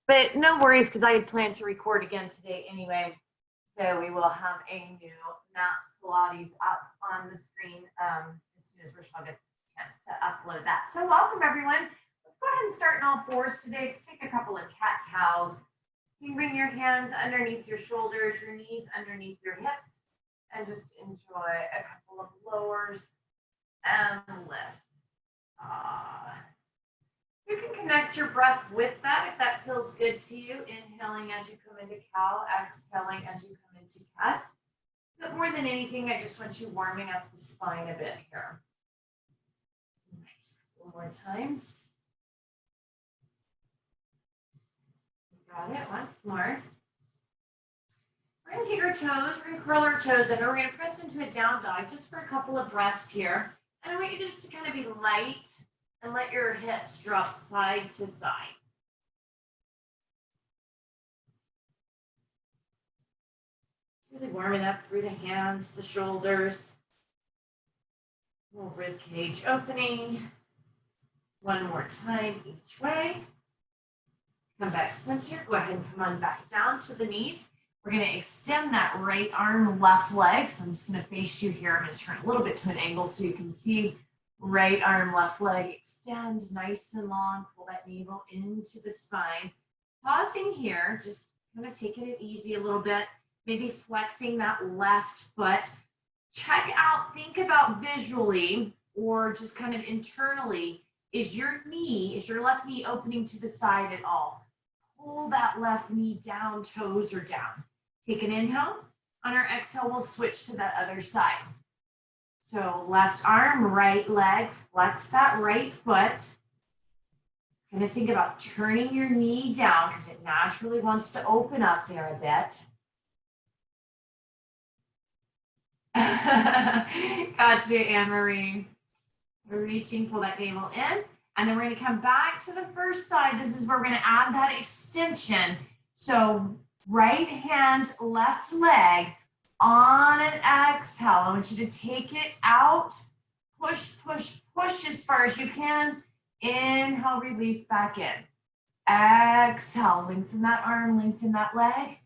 But no worries, because I had planned to record again today anyway. So we will have a new mat Pilates up on the screen as soon as Rochelle gets a chance to upload that. So welcome, everyone. Let's go ahead and start in all fours today. Take a couple of cat-cows. You can bring your hands underneath your shoulders, your knees underneath your hips, and just enjoy a couple of lowers and lifts. You can connect your breath with that if that feels good to you. Inhaling as you come into cow, exhaling as you come into cat. But more than anything, I just want you warming up the spine a bit here. Nice. One more times. You got it. Once more. We're going to take our toes. We're going to curl our toes under. We're going to press into a down dog just for a couple of breaths here. And I want you just to kind of be light and let your hips drop side to side. Really warming up through the hands, the shoulders. Little rib cage opening. One more time each way. Come back center. Go ahead and come on back down to the knees. We're going to extend that right arm, left leg. So I'm just going to face you here. I'm going to turn a little bit to an angle so you can see. Right arm, left leg, extend nice and long. Pull that navel into the spine. Pausing here, just kind of taking it easy a little bit. Maybe flexing that left foot. Check out, think about visually or just kind of internally, is your left knee opening to the side at all? Pull that left knee down, toes are down. Take an inhale. On our exhale, we'll switch to that other side. So left arm, right leg, flex that right foot. Kind of think about turning your knee down because it naturally wants to open up there a bit. Gotcha, Anne-Marie. We're reaching, pull that navel in. And then we're going to come back to the first side. This is where we're going to add that extension. So right hand, left leg. On an exhale, I want you to take it out. Push, push, push as far as you can. Inhale, release back in. Exhale, lengthen that arm, lengthen that leg.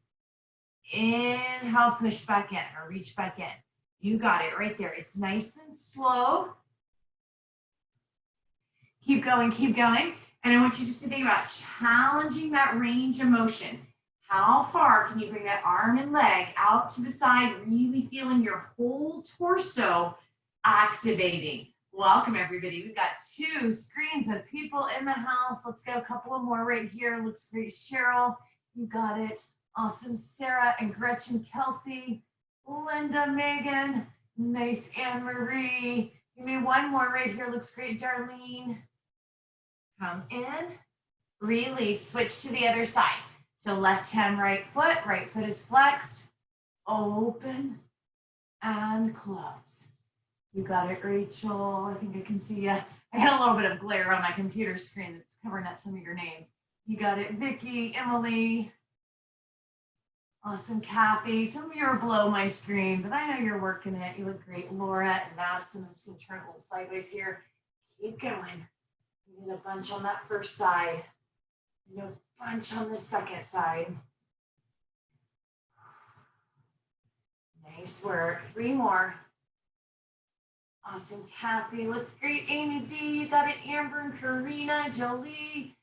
Inhale, push back in or reach back in. You got it right there. It's nice and slow. Keep going, keep going. And I want you just to think about challenging that range of motion. How far can you bring that arm and leg out to the side, really feeling your whole torso activating? Welcome, everybody. We've got 2 screens of people in the house. Let's go a couple of more right here. Looks great. Cheryl, you got it. Awesome. Sarah and Gretchen, Kelsey, Linda, Megan, nice. Anne-Marie. Give me one more right here. Looks great. Darlene. Come in. Release. Switch to the other side. So left hand, right foot is flexed, open and close. You got it, Rachel. I think I can see you. I had a little bit of glare on my computer screen that's covering up some of your names. You got it, Vicky, Emily. Awesome, Kathy. Some of you are below my screen, but I know you're working it. You look great. Laura and Madison. I'm just going to turn a little sideways here. Keep going. You need a bunch on that first side. You know, bunch on the second side. Nice work. 3 more. Awesome, Kathy. Looks great. Amy B. You got it. Amber and Karina. Jolie.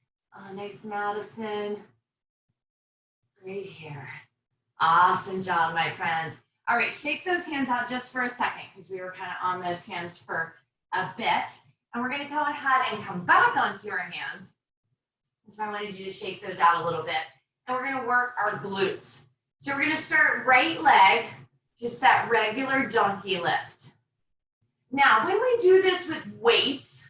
Nice, Madison. Great here. Awesome job, my friends. All right, shake those hands out just for a second because we were kind of on those hands for a bit. And we're going to go ahead and come back onto your hands. So I wanted you to shake those out a little bit. And we're going to work our glutes. So we're going to start right leg, just that regular donkey lift. Now, when we do this with weights,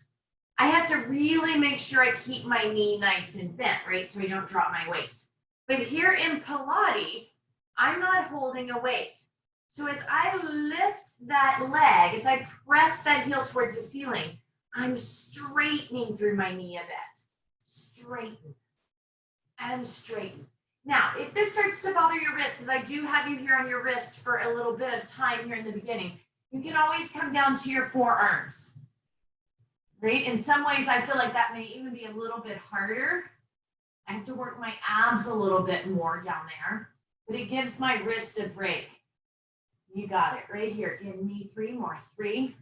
I have to really make sure I keep my knee nice and bent, right? So I don't drop my weight. But here in Pilates, I'm not holding a weight. So as I lift that leg, as I press that heel towards the ceiling, I'm straightening through my knee a bit. Straighten and straighten. Now, if this starts to bother your wrist, because I do have you here on your wrist for a little bit of time here in the beginning, you can always come down to your forearms. Right? In some ways, I feel like that may even be a little bit harder. I have to work my abs a little bit more down there, but it gives my wrist a break. You got it right here. Give me 3 more. 3,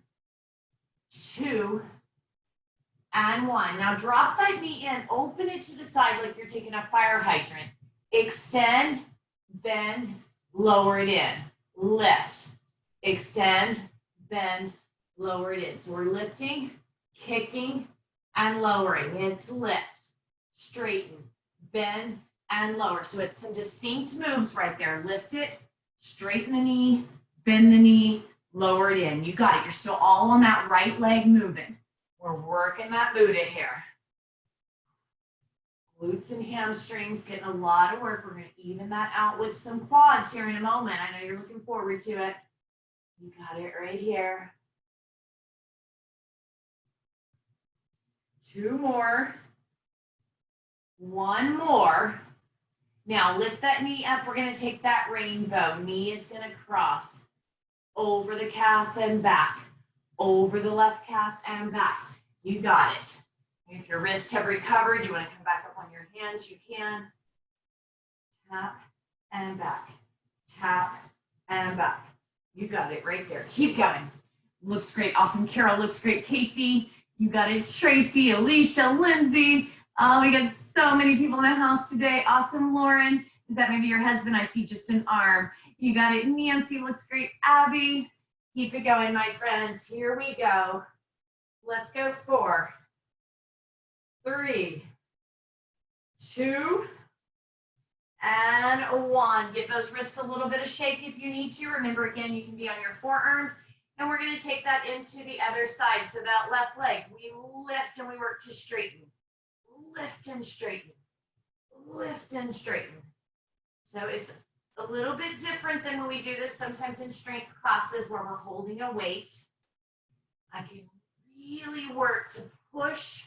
2, and 1. Now drop that knee in, open it to the side like you're taking a fire hydrant. Extend, bend, lower it in. Lift, extend, bend, lower it in. So we're lifting, kicking, and lowering. It's lift, straighten, bend, and lower. So it's some distinct moves right there. Lift it, straighten the knee, bend the knee, lower it in. You got it. You're still all on that right leg moving. We're working that Buddha here. Glutes and hamstrings getting a lot of work. We're going to even that out with some quads here in a moment. I know you're looking forward to it. You got it right here. 2 more. 1 more. Now lift that knee up. We're going to take that rainbow. Knee is going to cross over the calf and back. Over the left calf and back. You got it. If your wrists have recovered, you want to come back up on your hands, you can. Tap and back. Tap and back. You got it right there. Keep going. Looks great. Awesome. Carol looks great. Casey, you got it. Tracy, Alicia, Lindsay. Oh, we got so many people in the house today. Awesome. Lauren, is that maybe your husband? I see just an arm. You got it. Nancy looks great. Abby, keep it going, my friends. Here we go. Let's go. 4, 3, 2, and 1. Give those wrists a little bit of shake if you need to. Remember, again, you can be on your forearms. And we're going to take that into the other side. So that left leg, we lift and we work to straighten. Lift and straighten. Lift and straighten. So it's a little bit different than when we do this sometimes in strength classes where we're holding a weight. I can really work to push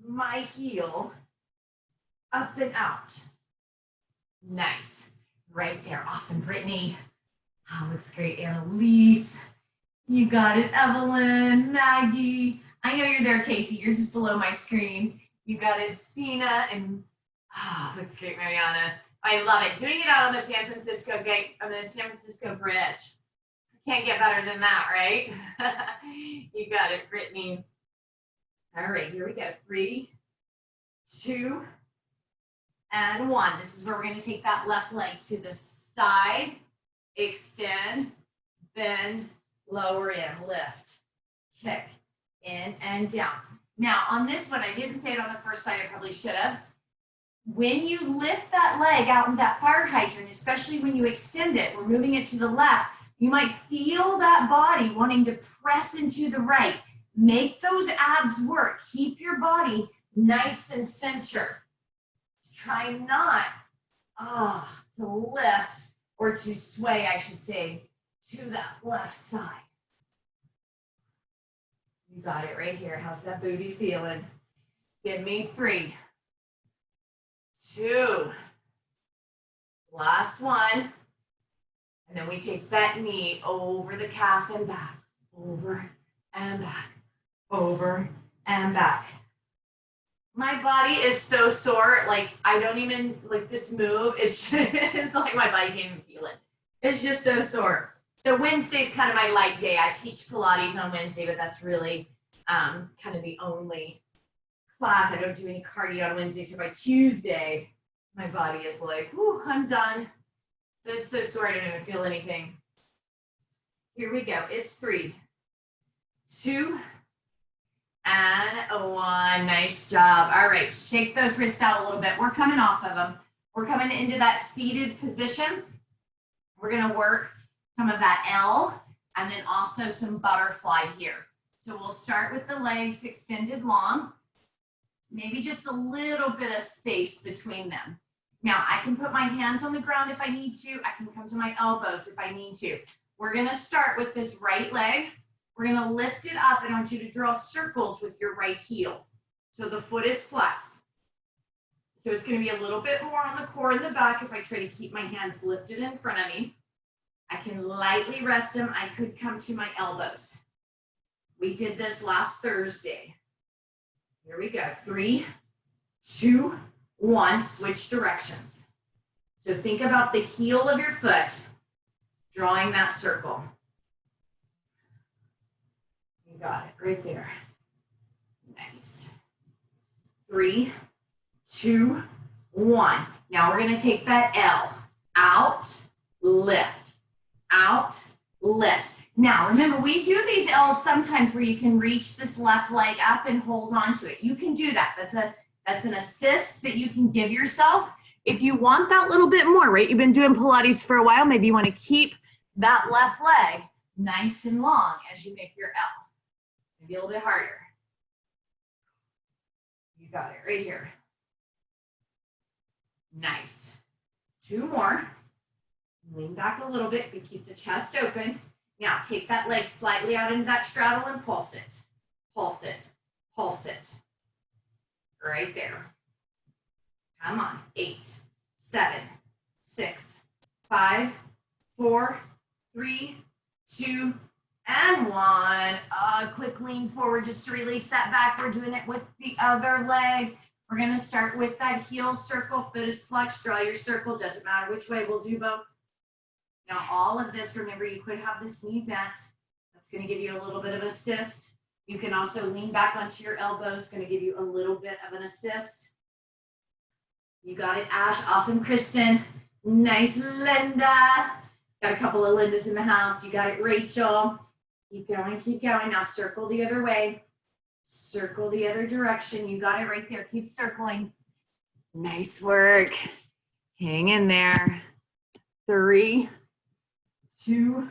my heel up and out. Nice. Right there. Awesome. Brittany. Oh, looks great. Annalise. You got it. Evelyn. Maggie. I know you're there, Casey. You're just below my screen. You got it. Sina. And looks great, Mariana. I love it. Doing it out on the San Francisco gate, on the San Francisco Bridge. Can't get better than that, right? You got it, Brittany. All right, here we go. 3, 2, and 1. This is where we're going to take that left leg to the side, extend, bend, lower in, lift, kick, in and down. Now, on this one, I didn't say it on the first side. I probably should have. When you lift that leg out in that fire hydrant, especially when you extend it, we're moving it to the left, you might feel that body wanting to press into the right. Make those abs work. Keep your body nice and centered. Try not to lift or to sway, I should say, to that left side. You got it right here. How's that booty feeling? Give me 3, 2. Last one. And then we take that knee over the calf and back, over and back, over and back. My body is so sore, like I don't even, like this move, it's like my body can't even feel it. It's just so sore. So Wednesday's kind of my light day. I teach Pilates on Wednesday, but that's really kind of the only class. I don't do any cardio on Wednesday, so by Tuesday, my body is like, whew, I'm done. It's so sore, I don't even feel anything. Here we go. It's 3, 2, and 1. Nice job. All right, shake those wrists out a little bit. We're coming off of them. We're coming into that seated position. We're going to work some of that L and then also some butterfly here. So we'll start with the legs extended long, maybe just a little bit of space between them. Now, I can put my hands on the ground if I need to. I can come to my elbows if I need to. We're going to start with this right leg. We're going to lift it up, and I want you to draw circles with your right heel. So the foot is flexed. So it's going to be a little bit more on the core in the back if I try to keep my hands lifted in front of me. I can lightly rest them. I could come to my elbows. We did this last Thursday. Here we go. 3, 2, 1, switch directions. So think about the heel of your foot, drawing that circle. You got it right there. Nice. 3, 2, 1. Now we're going to take that L. Out, lift, out, lift. Now remember, we do these L's sometimes where you can reach this left leg up and hold on to it. You can do that. That's an assist that you can give yourself. If you want that little bit more, right? You've been doing Pilates for a while. Maybe you want to keep that left leg nice and long as you make your L. Maybe a little bit harder. You got it right here. Nice. 2 more. Lean back a little bit, but keep the chest open. Now take that leg slightly out into that straddle and pulse it. Pulse it. Pulse it. Right there. Come on. 8, 7, 6, 5, 4, 3, 2, and 1. Quick lean forward just to release that back. We're doing it with the other leg. We're going to start with that heel circle. Foot is flexed. Draw your circle. Doesn't matter which way. We'll do both. Now all of this, remember, you could have this knee bent. That's going to give you a little bit of assist. You can also lean back onto your elbows. Going to give you a little bit of an assist. You got it, Ash. Awesome, Kristen. Nice, Linda. Got a couple of Lindas in the house. You got it, Rachel. Keep going, keep going. Now circle the other way. Circle the other direction. You got it right there. Keep circling. Nice work. Hang in there. 3, 2,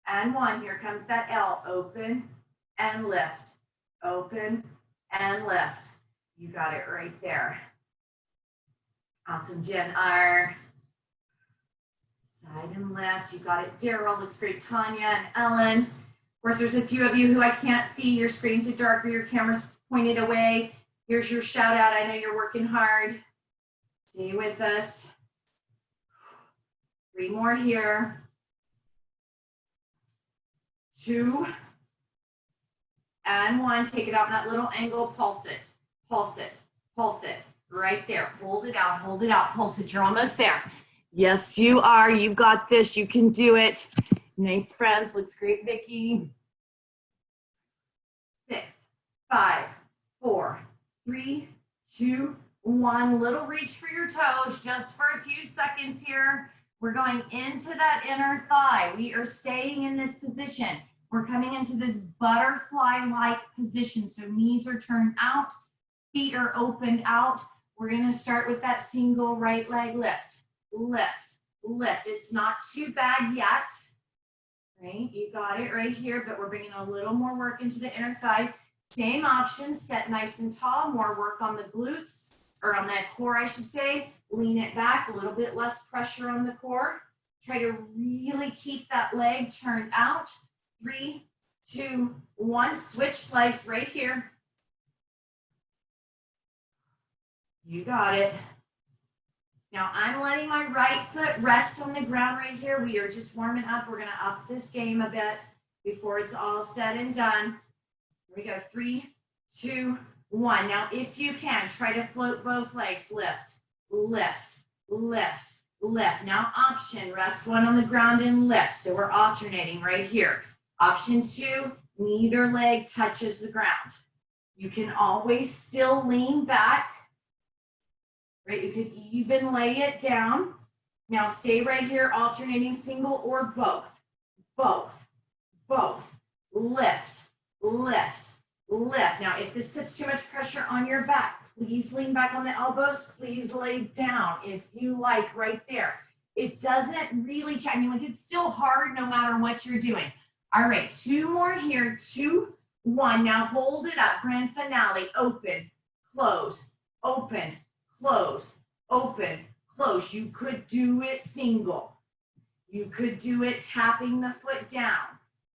and 1. Here comes that L. Open and lift. Open and lift. You got it right there. Awesome, Jen R. Side and left. You got it, Daryl. Looks great, Tanya and Ellen. Of course, there's a few of you who I can't see. Your screens are dark or your camera's pointed away. Here's your shout out. I know you're working hard. Stay with us. 3 more here. 2, and 1. Take it out in that little angle. Pulse it. Pulse it. Pulse it. Right there. Hold it out. Hold it out. Pulse it. You're almost there. Yes, you are. You've got this. You can do it. Nice, friends. Looks great, Vicki. 6, 5, 4, 3, 2, 1. Little reach for your toes just for a few seconds here. We're going into that inner thigh. We are staying in this position. We're coming into this butterfly-like position. So knees are turned out, feet are opened out. We're going to start with that single right leg lift. Lift, lift. It's not too bad yet, right? You got it right here, but we're bringing a little more work into the inner thigh. Same option, set nice and tall, more work on the glutes, or on that core, I should say. Lean it back, a little bit less pressure on the core. Try to really keep that leg turned out. 3, 2, 1. Switch legs right here. You got it. Now I'm letting my right foot rest on the ground right here. We are just warming up. We're going to up this game a bit before it's all said and done. Here we go. 3, 2, 1. Now, if you can, try to float both legs. Lift, lift, lift, lift. Now, option, rest one on the ground and lift. So we're alternating right here. Option 2, neither leg touches the ground. You can always still lean back. Right? You could even lay it down. Now stay right here, alternating single or both. Both, both. Lift, lift, lift. Now, if this puts too much pressure on your back, please lean back on the elbows. Please lay down if you like right there. It doesn't really, I mean, like it's still hard no matter what you're doing. All right, 2 more here. 2, 1. Now hold it up. Grand finale. Open, close, open, close, open, close. You could do it single. You could do it tapping the foot down.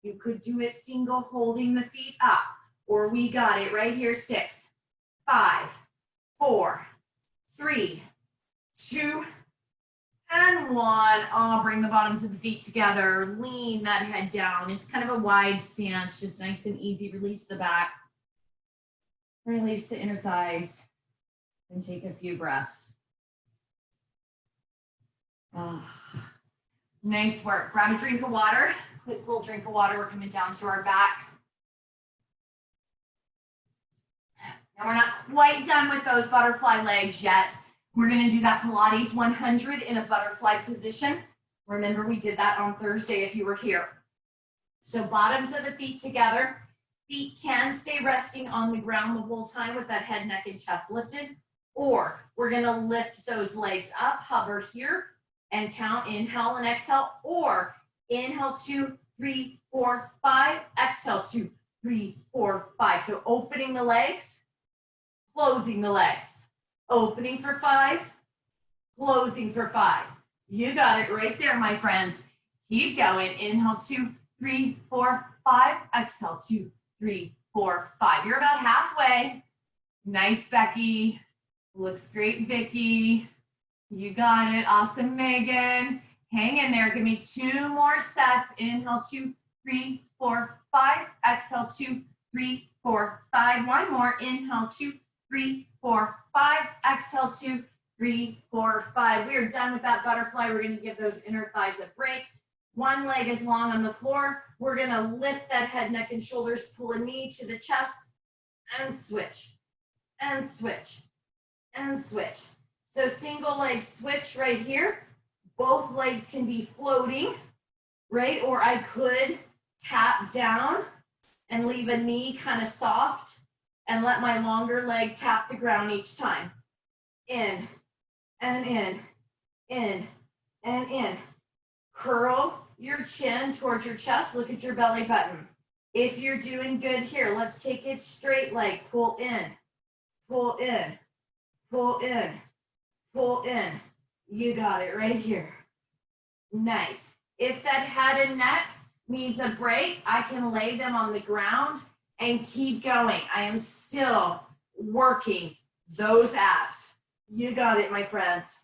You could do it single, holding the feet up. Or we got it right here. 6, 5, 4, 3, 2, and 1. Oh, bring the bottoms of the feet together. Lean that head down. It's kind of a wide stance, just nice and easy. Release the back. Release the inner thighs. And take a few breaths. Nice work. Grab a drink of water. Quick little drink of water. We're coming down to our back. Now we're not quite done with those butterfly legs yet. We're going to do that Pilates 100 in a butterfly position. Remember, we did that on Thursday if you were here. So bottoms of the feet together. Feet can stay resting on the ground the whole time with that head, neck, and chest lifted. Or we're going to lift those legs up, hover here, and count inhale and exhale. Or inhale 2, 3, 4, 5. Exhale 2, 3, 4, 5. So opening the legs, closing the legs. Opening for 5, closing for 5. You got it right there, my friends. Keep going. Inhale 2, 3, 4, 5. Exhale 2, 3, 4, 5. You're about halfway. Nice, Becky. Looks great, Vicky. You got it. Awesome, Megan. Hang in there. Give me 2 more sets. Inhale 2, 3, 4, 5. Exhale 2, 3, 4, 5. One more. Inhale 2, 3, 4, 5. Exhale 2, 3, 4, 5. We are done with that butterfly. We're going to give those inner thighs a break. One leg is long on the floor. We're going to lift that head, neck, and shoulders, pull a knee to the chest, and switch, and switch, and switch. So single leg switch right here. Both legs can be floating, right? Or I could tap down and leave a knee kind of soft and let my longer leg tap the ground each time. In and in, in and in. Curl your chin towards your chest. Look at your belly button. If you're doing good here, let's take it straight leg. Pull in, pull in, pull in, pull in. You got it right here. Nice. If that head and neck needs a break, I can lay them on the ground and keep going. I am still working those abs. You got it, my friends.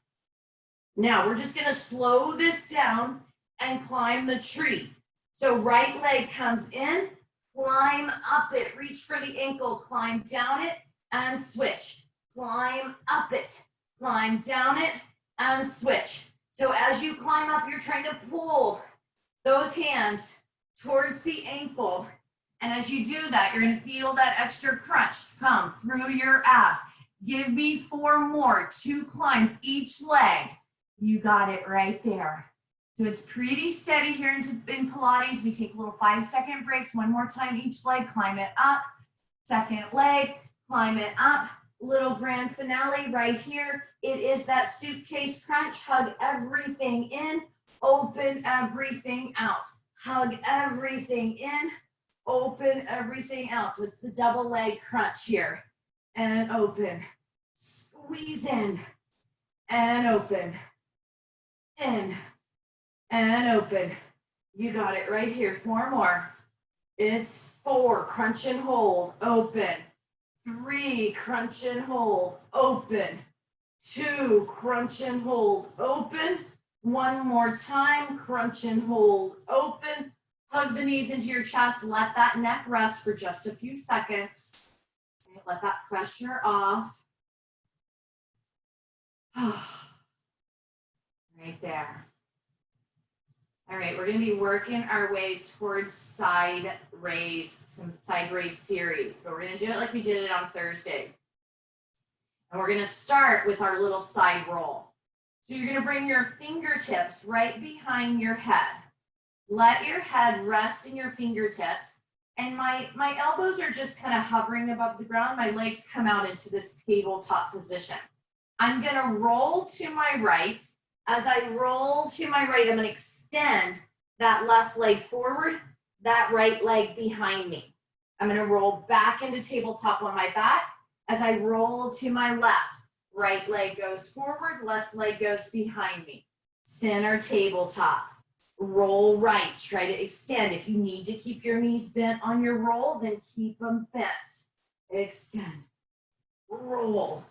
Now we're just gonna slow this down and climb the tree. So right leg comes in, climb up it, reach for the ankle, climb down it, and switch. Climb up it, climb down it, and switch. So as you climb up, you're trying to pull those hands towards the ankle. And as you do that, you're gonna feel that extra crunch come through your abs. Give me 4 more, 2 climbs each leg. You got it right there. So it's pretty steady here in Pilates. We take little 5-second breaks, 1 more time each leg, climb it up. Second leg, climb it up. Little grand finale right here. It is that suitcase crunch. Hug everything in, open everything out. Hug everything in, open everything out. So it's the double leg crunch here. And open, squeeze in, and open, in, and open. You got it right here. 4 more. It's 4, crunch and hold, open. 3, crunch and hold, open. 2, crunch and hold, open. 1 more time, crunch and hold, open. Hug the knees into your chest. Let that neck rest for just a few seconds. Let that pressure off. Right there. All right, we're going to be working our way towards side raise, some side raise series, but we're going to do it like we did it on Thursday. And we're going to start with our little side roll. So you're going to bring your fingertips right behind your head. Let your head rest in your fingertips. And my elbows are just kind of hovering above the ground. My legs come out into this tabletop position. I'm going to roll to my right. As I roll to my right, I'm going to extend that left leg forward, that right leg behind me. I'm going to roll back into tabletop on my back. As I roll to my left, right leg goes forward, left leg goes behind me. Center tabletop. Roll right, try to extend. If you need to keep your knees bent on your roll, then keep them bent. Extend, roll,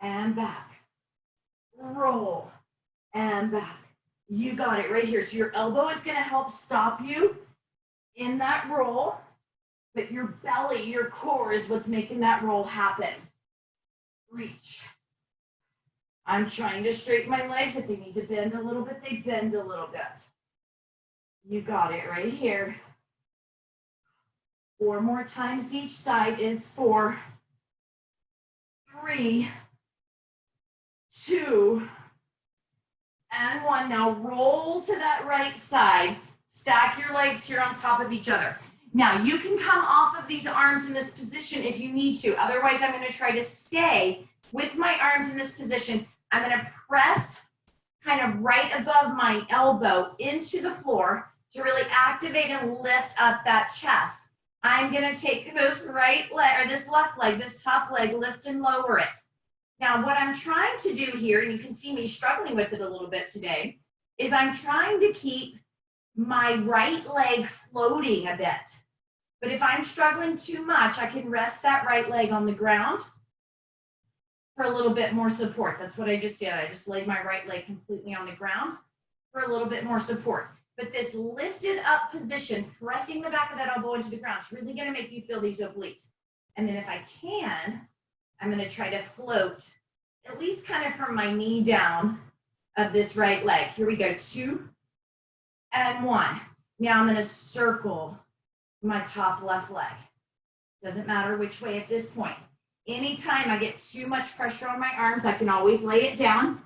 and back. Roll, and back. You got it right here. So your elbow is gonna help stop you in that roll, but your belly, your core is what's making that roll happen. Reach, I'm trying to straighten my legs. If they need to bend a little bit, they bend a little bit. You got it right here. 4 more times each side. It's 4, 3, 2, and 1. Now roll to that right side. Stack your legs here on top of each other. Now you can come off of these arms in this position if you need to. Otherwise, I'm going to try to stay with my arms in this position. I'm going to press kind of right above my elbow into the floor to really activate and lift up that chest. I'm going to take this right leg, or this left leg, this top leg, lift and lower it. Now, what I'm trying to do here, and you can see me struggling with it a little bit today, is I'm trying to keep my right leg floating a bit. But if I'm struggling too much, I can rest that right leg on the ground for a little bit more support. That's what I just did. I just laid my right leg completely on the ground for a little bit more support. But this lifted up position, pressing the back of that elbow into the ground, is really going to make you feel these obliques. And then if I can, I'm going to try to float, at least kind of from my knee down of this right leg. Here we go, 2 and 1. Now I'm going to circle my top left leg. Doesn't matter which way at this point. Anytime I get too much pressure on my arms, I can always lay it down,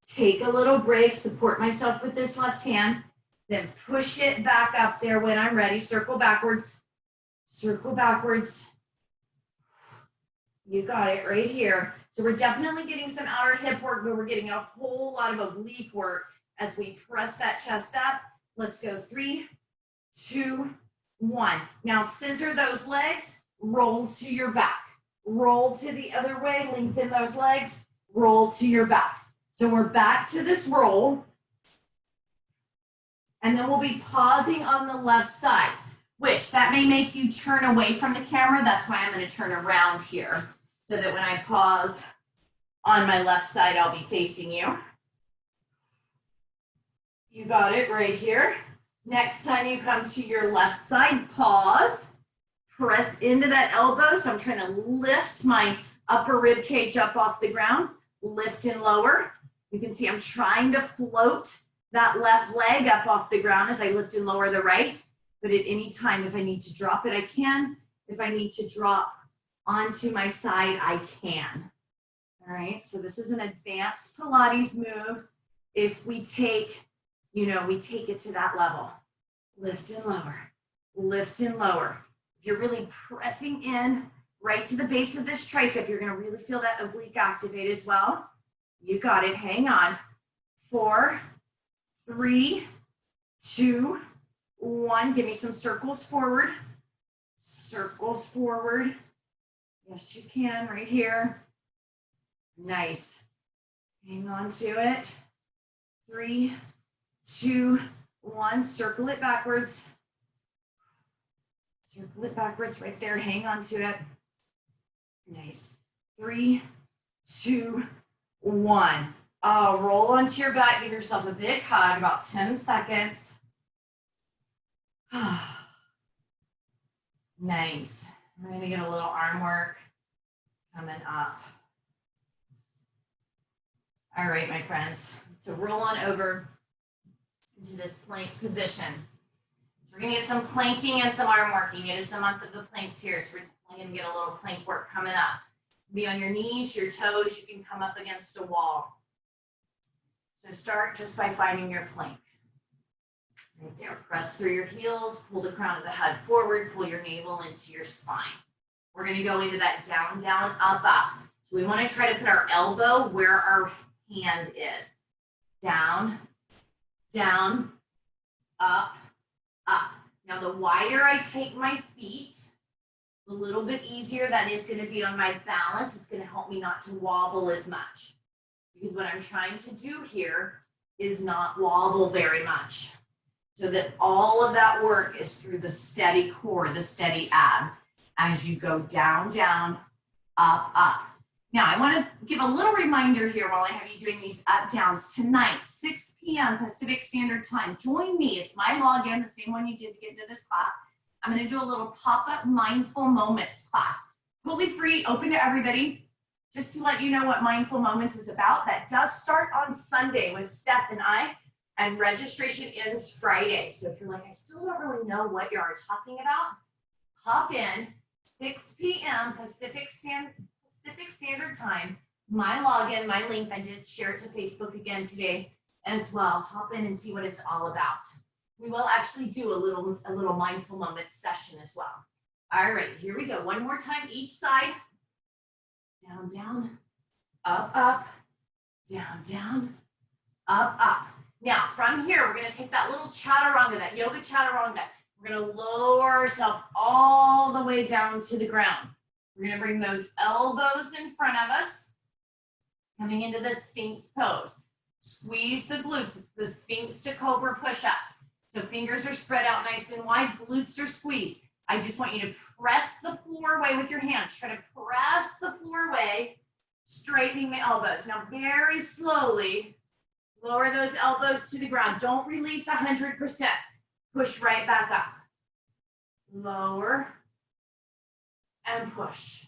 take a little break, support myself with this left hand, then push it back up there when I'm ready. Circle backwards, circle backwards. You got it right here. So we're definitely getting some outer hip work, but we're getting a whole lot of oblique work as we press that chest up. Let's go 3, 2, 1. Now scissor those legs, roll to your back. Roll to the other way, lengthen those legs, roll to your back. So we're back to this roll. And then we'll be pausing on the left side, which that may make you turn away from the camera. That's why I'm going to turn around here so that when I pause on my left side, I'll be facing you. You got it right here. Next time you come to your left side, pause. Press into that elbow. So I'm trying to lift my upper rib cage up off the ground, lift and lower. You can see I'm trying to float that left leg up off the ground as I lift and lower the right. But at any time, if I need to drop it, I can. If I need to drop onto my side, I can. All right, so this is an advanced Pilates move. If we take, we take it to that level. Lift and lower, lift and lower. If you're really pressing in right to the base of this tricep, you're going to really feel that oblique activate as well. You got it. Hang on. 4, 3, 2, 1. Give me some circles forward. Circles forward. Yes, you can right here. Nice. Hang on to it. 3, 2, 1. Circle it backwards. Circle it backwards right there. Hang on to it. Nice. 3, 2, 1. Roll onto your back. Give yourself a big hug, about 10 seconds. Nice. We're going to get a little arm work coming up. All right, my friends. So roll on over into this plank position. So we're going to get some planking and some arm working. It is the month of the planks here, so we're definitely going to get a little plank work coming up. Be on your knees, your toes. You can come up against a wall. So start just by finding your plank. Right there. Press through your heels, pull the crown of the head forward, pull your navel into your spine. We're going to go into that down, down, up, up. So we want to try to put our elbow where our hand is. Down, down, up, up. Now the wider I take my feet, a little bit easier that is going to be on my balance. It's going to help me not to wobble as much. Because what I'm trying to do here is not wobble very much. So that all of that work is through the steady core, the steady abs, as you go down, down, up, up. Now, I want to give a little reminder here while I have you doing these up downs. Tonight, 6 p.m. Pacific Standard Time. Join me. It's my login, the same one you did to get into this class. I'm going to do a little pop-up mindful moments class. Totally free, open to everybody. just to let you know what Mindful Moments is about, that does start on Sunday with Steph and I, and registration ends Friday. So if you're like, I still don't really know what you're talking about, hop in, 6 p.m. Pacific Standard Time. My login, my link, I did share it to Facebook again today as well. Hop in and see what it's all about. We will actually do a little Mindful Moments session as well. All right, here we go. One more time, each side. Down, down, up, up, down, down, up, up. Now, from here, we're going to take that little chaturanga, that yoga chaturanga. We're going to lower ourselves all the way down to the ground. We're going to bring those elbows in front of us, coming into the Sphinx pose. Squeeze the glutes. It's the Sphinx to Cobra push-ups. So fingers are spread out nice and wide, glutes are squeezed. I just want you to press the floor away with your hands. Try to press the floor away, straightening the elbows. Now, very slowly, lower those elbows to the ground. Don't release 100%. Push right back up. Lower and push.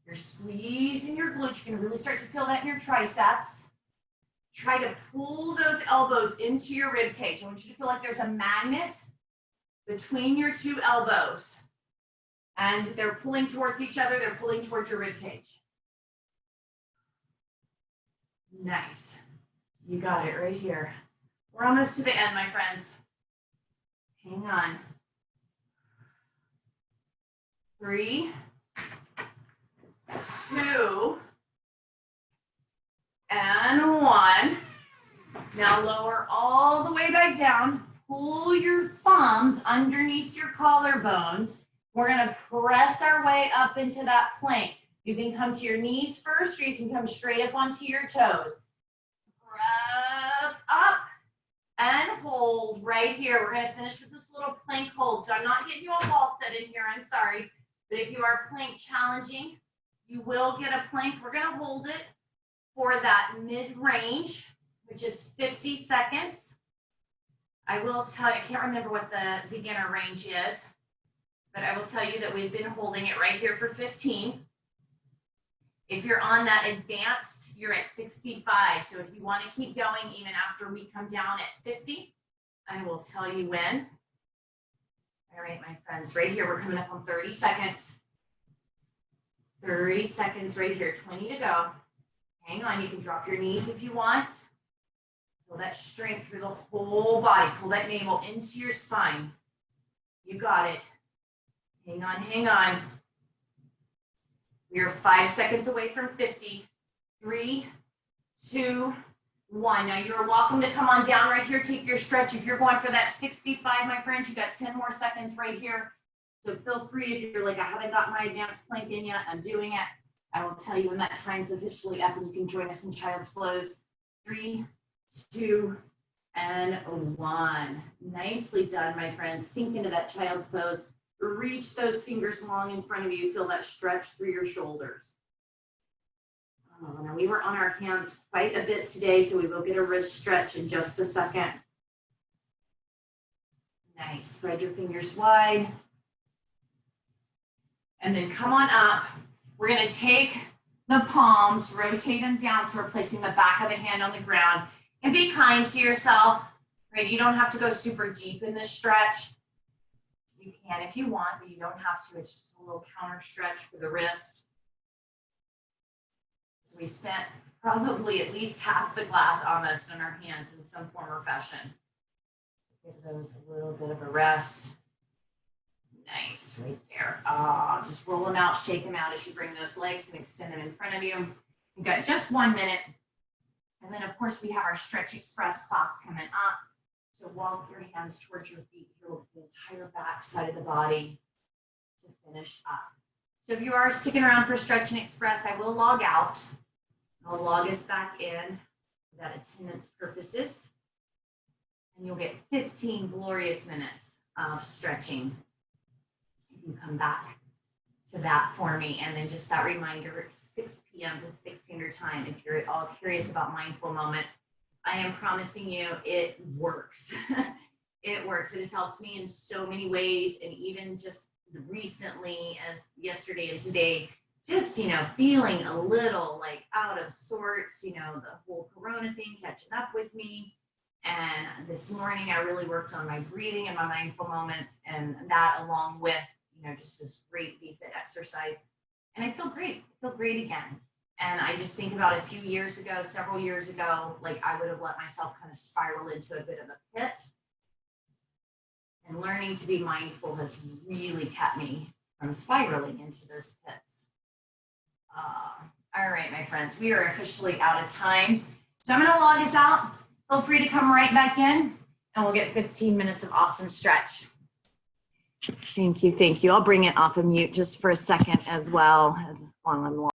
You're squeezing your glutes. You're going to really start to feel that in your triceps. Try to pull those elbows into your rib cage. I want you to feel like there's a magnet between your two elbows. And they're pulling towards each other. They're pulling towards your rib cage. Nice. You got it right here. We're almost to the end, my friends. Hang on. 3, 2, and 1. Now lower all the way back down. Pull your thumbs underneath your collarbones. We're going to press our way up into that plank. You can come to your knees first, or you can come straight up onto your toes. Press up and hold right here. We're going to finish with this little plank hold. So I'm not getting you a wall set in here. I'm sorry. But if you are plank challenging, you will get a plank. We're going to hold it for that mid-range, which is 50 seconds. I will tell you, I can't remember what the beginner range is, but I will tell you that we've been holding it right here for 15. If you're on that advanced, you're at 65. So if you want to keep going even after we come down at 50, I will tell you when. All right, my friends, right here, we're coming up on 30 seconds. 30 seconds right here, 20 to go. Hang on, you can drop your knees if you want. Feel that strength through the whole body. Pull that navel into your spine. You got it. Hang on, hang on. We are 5 seconds away from 50. 3, 2, 1. Now you're welcome to come on down right here. Take your stretch. If you're going for that 65, my friends, you got 10 more seconds right here. So feel free if you're like, I haven't got my advanced plank in yet, I'm doing it. I will tell you when that time's officially up and you can join us in child's pose. 3, 2, and 1. Nicely done, my friends. Sink into that child's pose. Reach those fingers long in front of you. Feel that stretch through your shoulders. Oh, now we were on our hands quite a bit today, so we will get a wrist stretch in just a second. Nice. Spread your fingers wide. And then come on up. We're going to take the palms, rotate them down so we're placing the back of the hand on the ground. And be kind to yourself, right? You don't have to go super deep in this stretch. You can if you want, but you don't have to. It's just a little counter stretch for the wrist. So we spent probably at least half the glass almost on our hands in some form or fashion. Give those a little bit of a rest. Nice, right there. Just roll them out, shake them out as you bring those legs and extend them in front of you. You've got just 1 minute. And then, of course, we have our Stretch Express class coming up. So walk your hands towards your feet here with the entire back side of the body to finish up. So if you are sticking around for Stretch and Express, I will log out. I'll log us back in for that attendance purposes. And you'll get 15 glorious minutes of stretching. You can come back to that for me. And then just that reminder, 6 p.m. Pacific Standard Time, if you're at all curious about mindful moments, I am promising you it works. It works. It has helped me in so many ways. And even just recently, as yesterday and today, just, feeling a little like out of sorts, the whole Corona thing catching up with me. And this morning I really worked on my breathing and my mindful moments, and that along with, just this great VFit exercise. And I feel great. I feel great again. And I just think about a few years ago, several years ago, like I would have let myself kind of spiral into a bit of a pit. And learning to be mindful has really kept me from spiraling into those pits. All right, my friends, we are officially out of time. So I'm going to log us out. Feel free to come right back in, and we'll get 15 minutes of awesome stretch. Thank you. Thank you. I'll bring it off of mute just for a second as well as while I'm